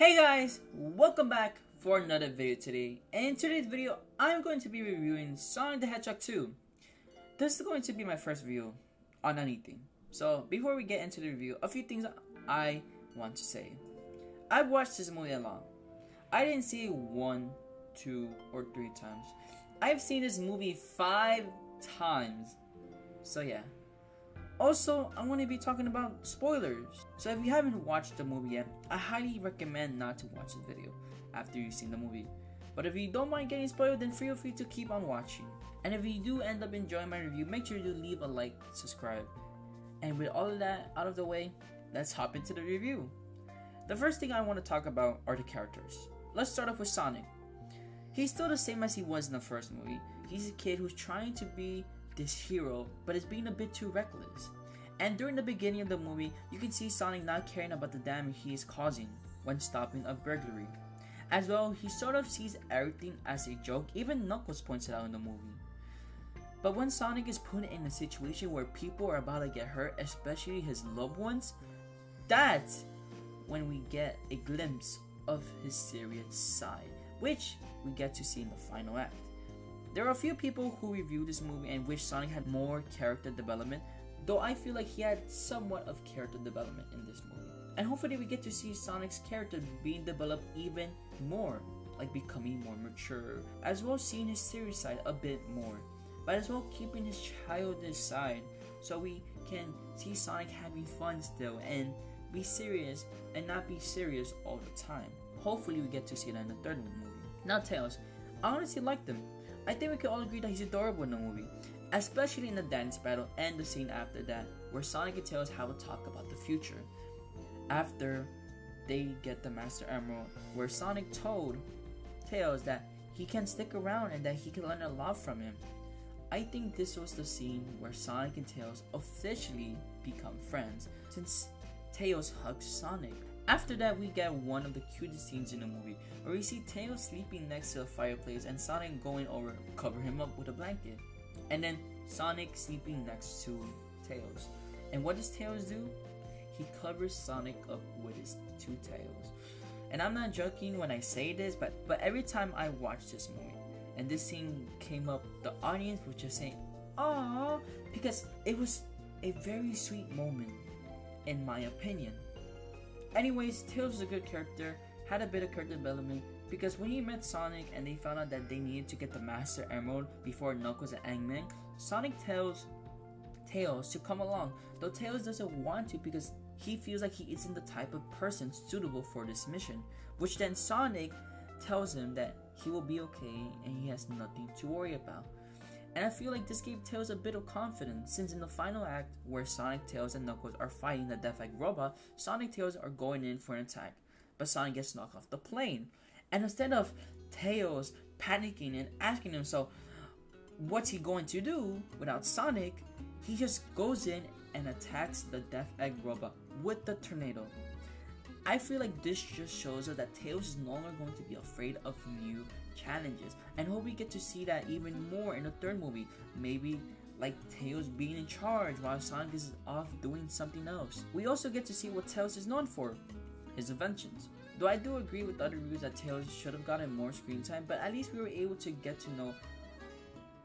Hey guys, welcome back for another video today. And in today's video, I'm going to be reviewing Sonic the Hedgehog 2. This is going to be my first review on anything. So before we get into the review, a few things I want to say. I've watched this movie a lot. I didn't see it 1, 2, or 3 times. I've seen this movie 5 times. So yeah. Also, I'm going to be talking about spoilers. So if you haven't watched the movie yet, I highly recommend not to watch this video after you've seen the movie. But if you don't mind getting spoiled, then feel free to keep on watching. And if you do end up enjoying my review, make sure you leave a like, subscribe. And with all of that out of the way, let's hop into the review. The first thing I want to talk about are the characters. Let's start off with Sonic. He's still the same as he was in the first movie. He's a kid who's trying to be this hero, but is being a bit too reckless. And during the beginning of the movie, you can see Sonic not caring about the damage he is causing when stopping a burglary. As well, he sort of sees everything as a joke, even Knuckles points it out in the movie. But when Sonic is put in a situation where people are about to get hurt, especially his loved ones, that's when we get a glimpse of his serious side, which we get to see in the final act. There are a few people who review this movie and wish Sonic had more character development, though I feel like he had somewhat of character development in this movie. And hopefully we get to see Sonic's character being developed even more, like becoming more mature, as well as seeing his serious side a bit more, but as well keeping his childish side, so we can see Sonic having fun still and be serious and not be serious all the time. Hopefully we get to see that in the third movie. Now Tails, I honestly liked him. I think we can all agree that he's adorable in the movie, especially in the dance battle and the scene after that, where Sonic and Tails have a talk about the future. After they get the Master Emerald, where Sonic told Tails that he can stick around and that he can learn a lot from him. I think this was the scene where Sonic and Tails officially become friends, since Tails hugs Sonic. After that, we get one of the cutest scenes in the movie, where we see Tails sleeping next to a fireplace and Sonic going over to cover him up with a blanket. And then Sonic sleeping next to Tails. And what does Tails do? He covers Sonic up with his 2 tails. And I'm not joking when I say this, but every time I watch this movie and this scene came up, the audience was just saying, "Aww," because it was a very sweet moment, in my opinion. Anyways, Tails was a good character, had a bit of character development, because when he met Sonic and they found out that they needed to get the Master Emerald before Knuckles and Eggman, Sonic tells Tails to come along, though Tails doesn't want to because he feels like he isn't the type of person suitable for this mission, which then Sonic tells him that he will be okay and he has nothing to worry about. And I feel like this gave Tails a bit of confidence, since in the final act, where Sonic, Tails, and Knuckles are fighting the Death Egg robot, Sonic and Tails are going in for an attack, but Sonic gets knocked off the plane. And instead of Tails panicking and asking himself what's he going to do without Sonic, he just goes in and attacks the Death Egg robot with the tornado. I feel like this just shows us that Tails is no longer going to be afraid of new challenges, and hope we get to see that even more in the third movie. Maybe like Tails being in charge while Sonic is off doing something else. We also get to see what Tails is known for, his inventions. Though I do agree with other reviews that Tails should have gotten more screen time, but at least we were able to get to know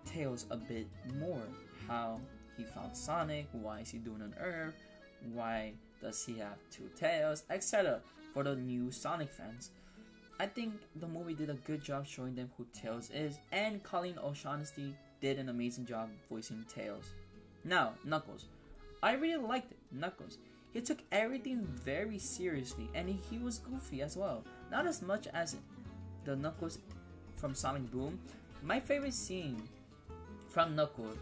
Tails a bit more. How he found Sonic, why is he doing on Earth, why does he have 2 tails, etc. for the new Sonic fans. I think the movie did a good job showing them who Tails is, and Colleen O'Shaughnessy did an amazing job voicing Tails. Now, Knuckles. I really liked Knuckles. He took everything very seriously, and he was goofy as well. Not as much as the Knuckles from Sonic Boom. My favorite scene from Knuckles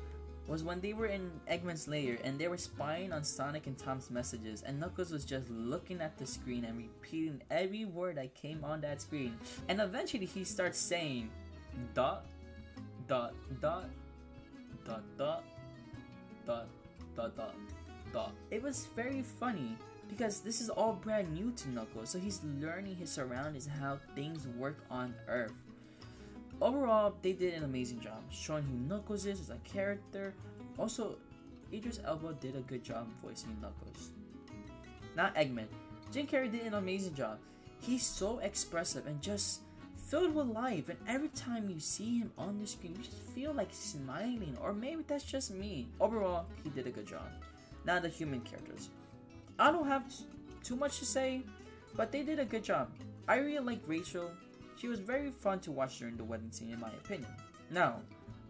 was when they were in Eggman's lair and they were spying on Sonic and Tom's messages, and Knuckles was just looking at the screen and repeating every word that came on that screen. And eventually he starts saying dot dot dot dot dot dot dot dot dot. It was very funny because this is all brand new to Knuckles, so he's learning his surroundings and how things work on Earth. Overall, they did an amazing job showing who Knuckles is as a character. Also, Idris Elba did a good job voicing Knuckles. Not Eggman. Jim Carrey did an amazing job. He's so expressive and just filled with life, and every time you see him on the screen, you just feel like smiling, or maybe that's just me. Overall, he did a good job. Now the human characters. I don't have too much to say, but they did a good job. I really like Rachel. She was very fun to watch during the wedding scene in my opinion. Now,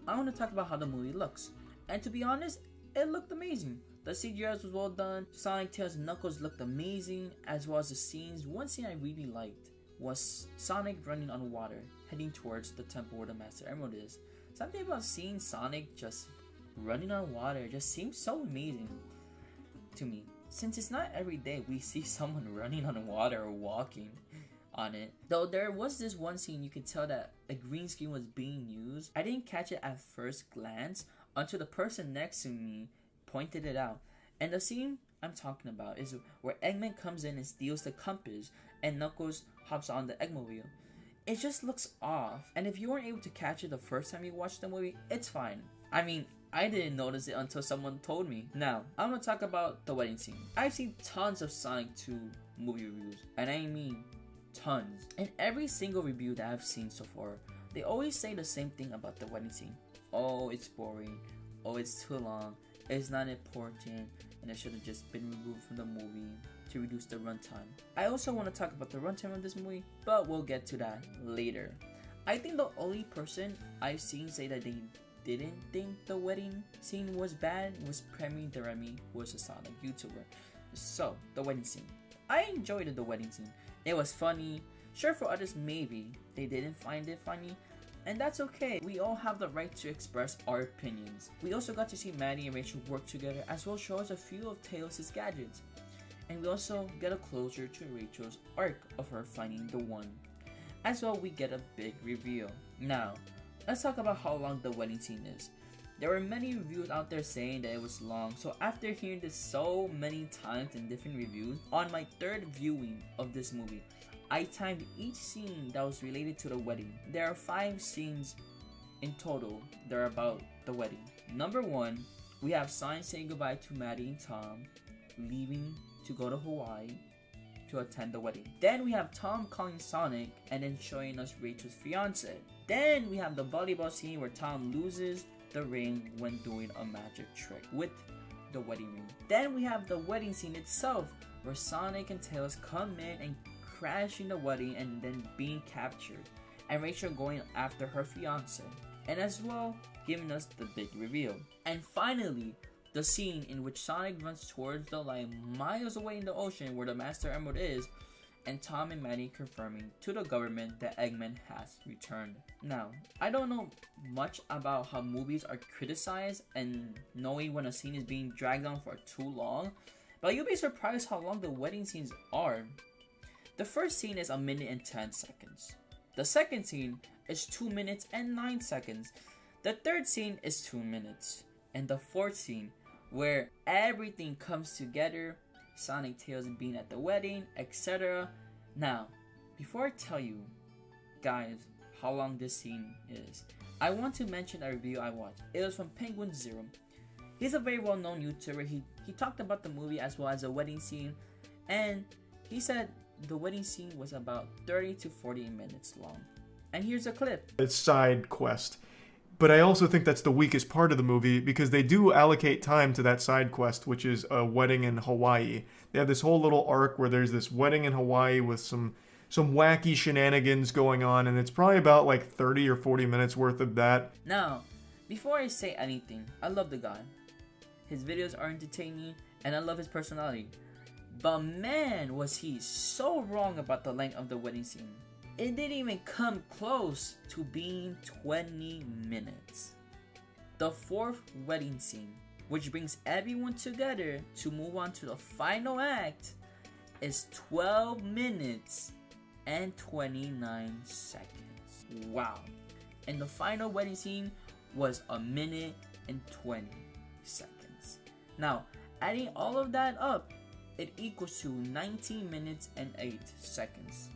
I want to talk about how the movie looks. And to be honest, it looked amazing. The CGI was well done, Sonic, Tails, and Knuckles looked amazing, as well as the scenes. One scene I really liked was Sonic running on water, heading towards the temple where the Master Emerald is. Something about seeing Sonic just running on water just seems so amazing to me, since it's not every day we see someone running on water or walking on it. Though there was this one scene you could tell that a green screen was being used. I didn't catch it at first glance until the person next to me pointed it out. And the scene I'm talking about is where Eggman comes in and steals the compass and Knuckles hops on the Eggmobile. It just looks off, and if you weren't able to catch it the first time you watched the movie, it's fine. I mean, I didn't notice it until someone told me. Now, I'm gonna talk about the wedding scene. I've seen tons of Sonic 2 movie reviews, and I mean tons. And every single review that I've seen so far, they always say the same thing about the wedding scene. Oh, it's boring. Oh, it's too long. It's not important, and it should have just been removed from the movie to reduce the runtime. I also want to talk about the runtime of this movie, but we'll get to that later. I think the only person I've seen say that they didn't think the wedding scene was bad was Premier Deremy, who was a Sonic YouTuber. So, the wedding scene. I enjoyed the wedding scene. It was funny. Sure, for others maybe they didn't find it funny, and that's okay. We all have the right to express our opinions. We also got to see Maddie and Rachel work together, as well as show us a few of Tails' gadgets. And we also get a closure to Rachel's arc of her finding the one. As well, we get a big reveal. Now, let's talk about how long the wedding scene is. There were many reviews out there saying that it was long, so after hearing this so many times in different reviews, on my third viewing of this movie, I timed each scene that was related to the wedding. There are 5 scenes in total that are about the wedding. Number 1, we have Sonic saying goodbye to Maddie and Tom, leaving to go to Hawaii to attend the wedding. Then we have Tom calling Sonic and then showing us Rachel's fiance. Then we have the volleyball scene where Tom loses the ring when doing a magic trick with the wedding ring. Then we have the wedding scene itself where Sonic and Tails come in and crashing the wedding and then being captured, and Rachel going after her fiance, and as well giving us the big reveal. And finally, the scene in which Sonic runs towards the light miles away in the ocean where the Master Emerald is, and Tom and Maddie confirming to the government that Eggman has returned. Now, I don't know much about how movies are criticized and knowing when a scene is being dragged on for too long, but you'll be surprised how long the wedding scenes are. The first scene is 1 minute and 10 seconds. The second scene is 2 minutes and 9 seconds. The third scene is 2 minutes. And the fourth scene, where everything comes together, Sonic, Tails being at the wedding, etc. Now, before I tell you guys how long this scene is, I want to mention a review I watched. It was from Penguin Zero. He's a very well-known YouTuber. He talked about the movie as well as the wedding scene, and he said the wedding scene was about 30 to 40 minutes long. And here's a clip. It's side quest. But I also think that's the weakest part of the movie because they do allocate time to that side quest, which is a wedding in Hawaii. They have this whole little arc where there's this wedding in Hawaii with some wacky shenanigans going on, and it's probably about like 30 or 40 minutes worth of that. Now, before I say anything, I love the guy. His videos are entertaining, and I love his personality. But man, was he so wrong about the length of the wedding scene. It didn't even come close to being 20 minutes. The fourth wedding scene, which brings everyone together to move on to the final act, is 12 minutes and 29 seconds. Wow. And the final wedding scene was 1 minute and 20 seconds. Now, adding all of that up, it equals to 19 minutes and 8 seconds.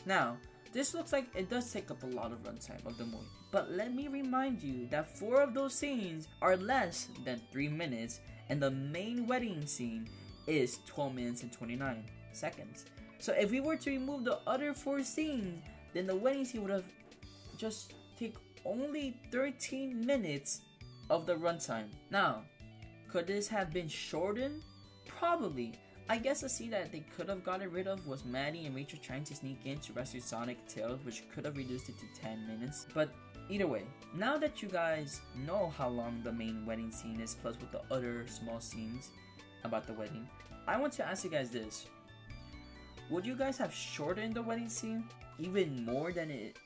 Now, this looks like it does take up a lot of runtime of the movie, but let me remind you that 4 of those scenes are less than 3 minutes, and the main wedding scene is 12 minutes and 29 seconds. So if we were to remove the other 4 scenes, then the wedding scene would have just take only 13 minutes of the runtime. Now, could this have been shortened? Probably. I guess the scene that they could have gotten rid of was Maddie and Rachel trying to sneak in to rescue Sonic and Tails, which could have reduced it to 10 minutes. But either way, now that you guys know how long the main wedding scene is, plus with the other small scenes about the wedding, I want to ask you guys this. Would you guys have shortened the wedding scene even more than it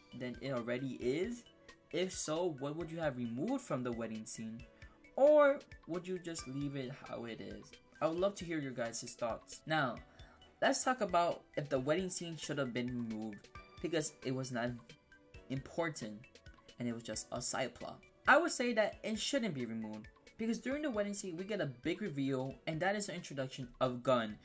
already is? If so, what would you have removed from the wedding scene? Or would you just leave it how it is? I would love to hear your guys' thoughts. Now, let's talk about if the wedding scene should have been removed because it was not important and it was just a side plot. I would say that it shouldn't be removed because during the wedding scene we get a big reveal, and that is the introduction of Gun,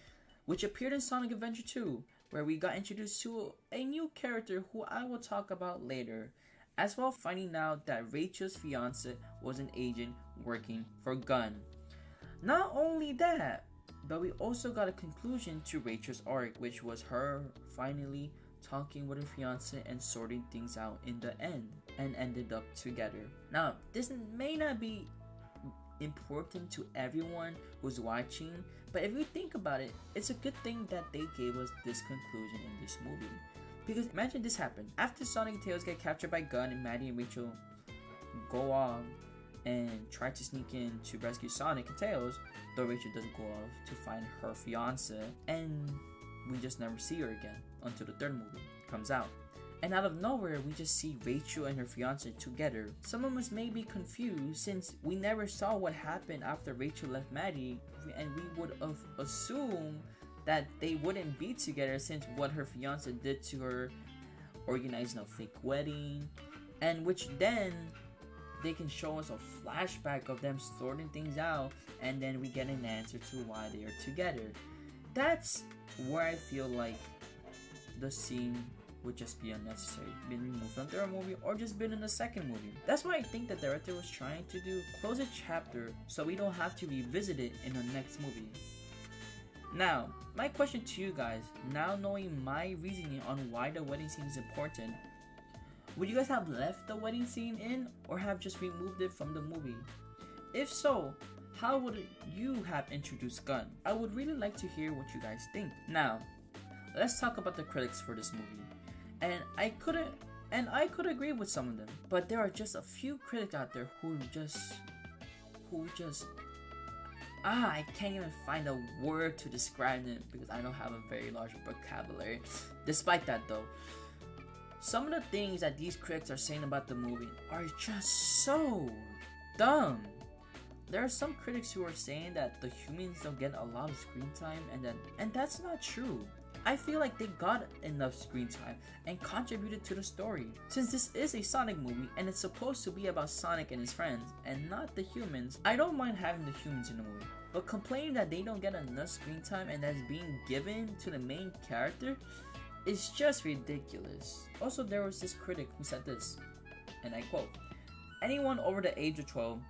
which appeared in Sonic Adventure 2, where we got introduced to a new character who I will talk about later, as well finding out that Rachel's fiance was an agent working for Gun. Not only that, but we also got a conclusion to Rachel's arc, which was her finally talking with her fiance and sorting things out in the end, and ended up together. Now, this may not be important to everyone who's watching, but if you think about it, it's a good thing that they gave us this conclusion in this movie. Because imagine this happened after Sonic and Tails get captured by Gun and Maddie and Rachel go off and try to sneak in to rescue Sonic and Tails, though Rachel doesn't go off to find her fiance, and we just never see her again until the third movie comes out. And out of nowhere, we just see Rachel and her fiance together. Some of us may be confused since we never saw what happened after Rachel left Maddie, and we would have assumed that they wouldn't be together since what her fiance did to her, organizing a fake wedding, and which then they can show us a flashback of them sorting things out, and then we get an answer to why they are together. That's where I feel like the scene would just be unnecessary, been removed from the third movie or just been in the second movie. That's why I think the director was trying to do close a chapter so we don't have to revisit it in the next movie. Now, my question to you guys, now knowing my reasoning on why the wedding scene is important, would you guys have left the wedding scene in or have just removed it from the movie? If so, how would you have introduced Gun? I would really like to hear what you guys think. Now, let's talk about the critics for this movie. And I could agree with some of them, but there are just a few critics out there who just I can't even find a word to describe them because I don't have a very large vocabulary. Despite that though, some of the things that these critics are saying about the movie are just so dumb. There are some critics who are saying that the humans don't get a lot of screen time, and that's not true. I feel like they got enough screen time and contributed to the story. Since this is a Sonic movie and it's supposed to be about Sonic and his friends and not the humans, I don't mind having the humans in the movie. But complaining that they don't get enough screen time and that's being given to the main character is just ridiculous. Also, there was this critic who said this, and I quote, "Anyone over the age of 12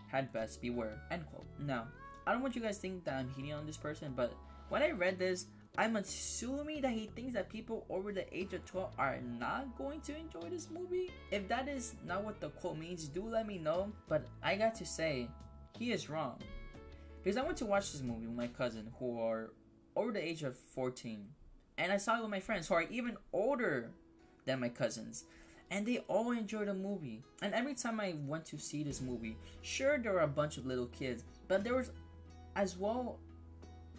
had best beware," end quote. Now, I don't want you guys to think that I'm hating on this person, but when I read this, I'm assuming that he thinks that people over the age of 12 are not going to enjoy this movie. If that is not what the quote means, do let me know. But I got to say, he is wrong. Because I went to watch this movie with my cousin who are over the age of 14. And I saw it with my friends who are even older than my cousins. And they all enjoyed the movie. And every time I went to see this movie, sure there were a bunch of little kids, but there was as well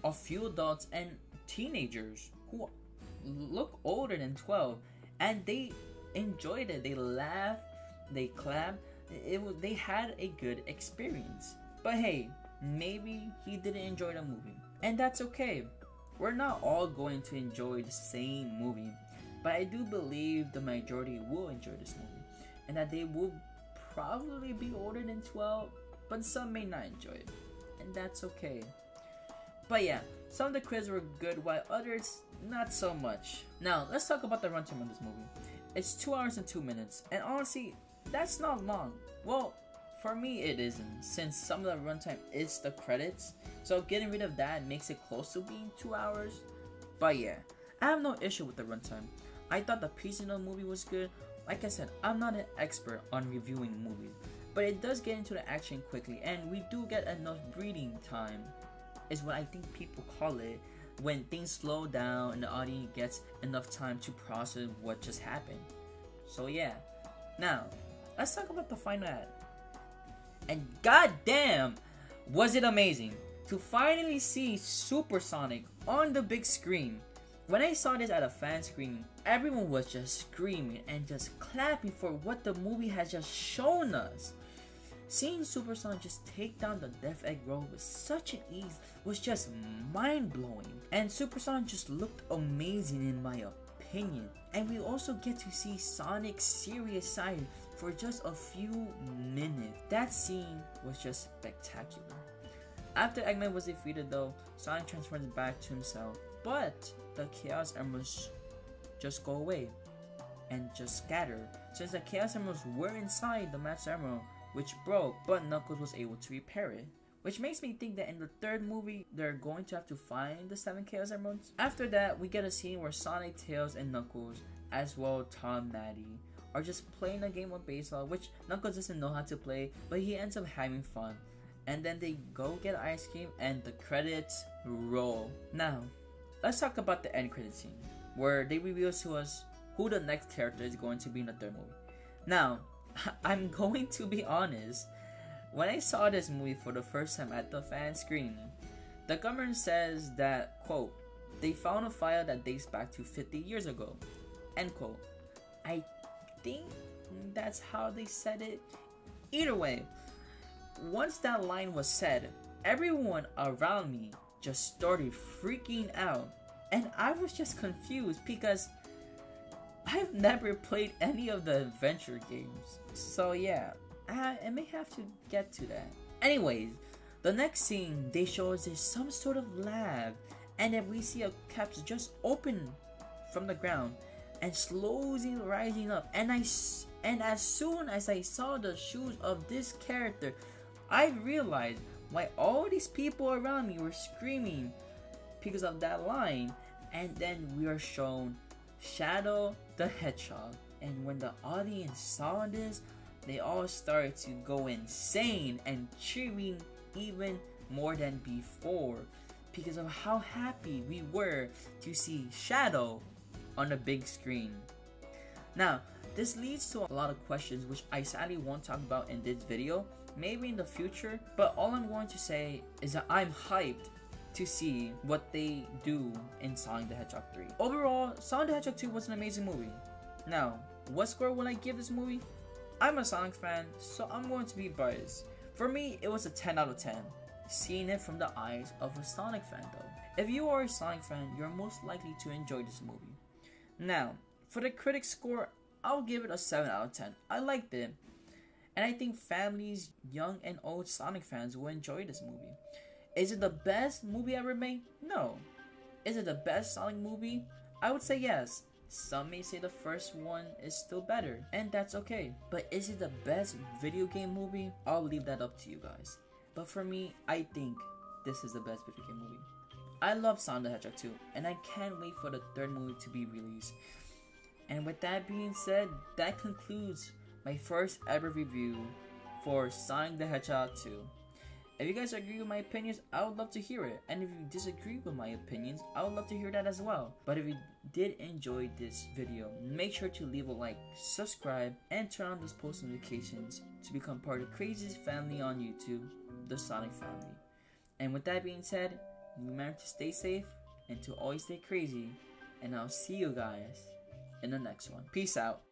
a few adults and teenagers who look older than 12, and they enjoyed it. They laughed, they clapped. They had a good experience. But hey, maybe he didn't enjoy the movie, and that's okay. We're not all going to enjoy the same movie, but I do believe the majority will enjoy this movie, and that they will probably be older than 12, but some may not enjoy it, and that's okay. But yeah, some of the critics were good while others not so much. Now, let's talk about the runtime of this movie. It's 2 hours and 2 minutes, and honestly, that's not long. Well, for me it isn't, since some of the runtime is the credits, so getting rid of that makes it close to being 2 hours. But yeah, I have no issue with the runtime. I thought the pacing of the movie was good. Like I said, I'm not an expert on reviewing movies, but it does get into the action quickly, and we do get enough breathing time, is what I think people call it, when things slow down and the audience gets enough time to process what just happened. So yeah, now let's talk about the final act. And goddamn, was it amazing to finally see Supersonic on the big screen. When I saw this at a fan screening, everyone was just screaming and just clapping for what the movie has just shown us. Seeing Supersonic just take down the Death Egg Road with such an ease was just mind-blowing. And Supersonic just looked amazing in my opinion. And we also get to see Sonic's serious side for just a few minutes. That scene was just spectacular. After Eggman was defeated though, Sonic transforms back to himself. But the Chaos Emeralds just go away and just scatter, since the Chaos Emeralds were inside the Master Emerald, which broke, but Knuckles was able to repair it. Which makes me think that in the third movie, they're going to have to find the 7 Chaos Emeralds. After that, we get a scene where Sonic, Tails, and Knuckles, as well Tom Maddie, are just playing a game of baseball, which Knuckles doesn't know how to play, but he ends up having fun. And then they go get ice cream and the credits roll. Now, let's talk about the end credit scene, where they reveal to us who the next character is going to be in the third movie. Now, I'm going to be honest, when I saw this movie for the first time at the fan screening, the government says that, quote, they found a file that dates back to 50 years ago, end quote. I think that's how they said it. Either way, once that line was said, everyone around me just started freaking out, and I was just confused because I've never played any of the adventure games. So yeah, I may have to get to that. Anyways, the next scene they show us is some sort of lab, and then we see a capsule just open from the ground and slowly rising up. And as soon as I saw the shoes of this character, I realized why all these people around me were screaming because of that line. And then we are shown Shadow the Hedgehog, and when the audience saw this, they all started to go insane and cheering even more than before because of how happy we were to see Shadow on the big screen. Now, this leads to a lot of questions which I sadly won't talk about in this video, maybe in the future, but all I'm going to say is that I'm hyped to see what they do in Sonic the Hedgehog 3. Overall, Sonic the Hedgehog 2 was an amazing movie. Now, what score will I give this movie? I'm a Sonic fan, so I'm going to be biased. For me, it was a 10 out of 10, seeing it from the eyes of a Sonic fan though. If you are a Sonic fan, you're most likely to enjoy this movie. Now, for the Critic Score, I'll give it a 7 out of 10. I liked it, and I think families, young and old Sonic fans will enjoy this movie. Is it the best movie ever made? No. Is it the best Sonic movie? I would say yes. Some may say the first one is still better, and that's okay. But is it the best video game movie? I'll leave that up to you guys. But for me, I think this is the best video game movie. I love Sonic the Hedgehog 2, and I can't wait for the third movie to be released. And with that being said, that concludes my first ever review for Sonic the Hedgehog 2. If you guys agree with my opinions, I would love to hear it. And if you disagree with my opinions, I would love to hear that as well. But if you did enjoy this video, make sure to leave a like, subscribe, and turn on those post notifications to become part of the craziest family on YouTube, the Sonic family. And with that being said, remember to stay safe and to always stay crazy. And I'll see you guys in the next one. Peace out.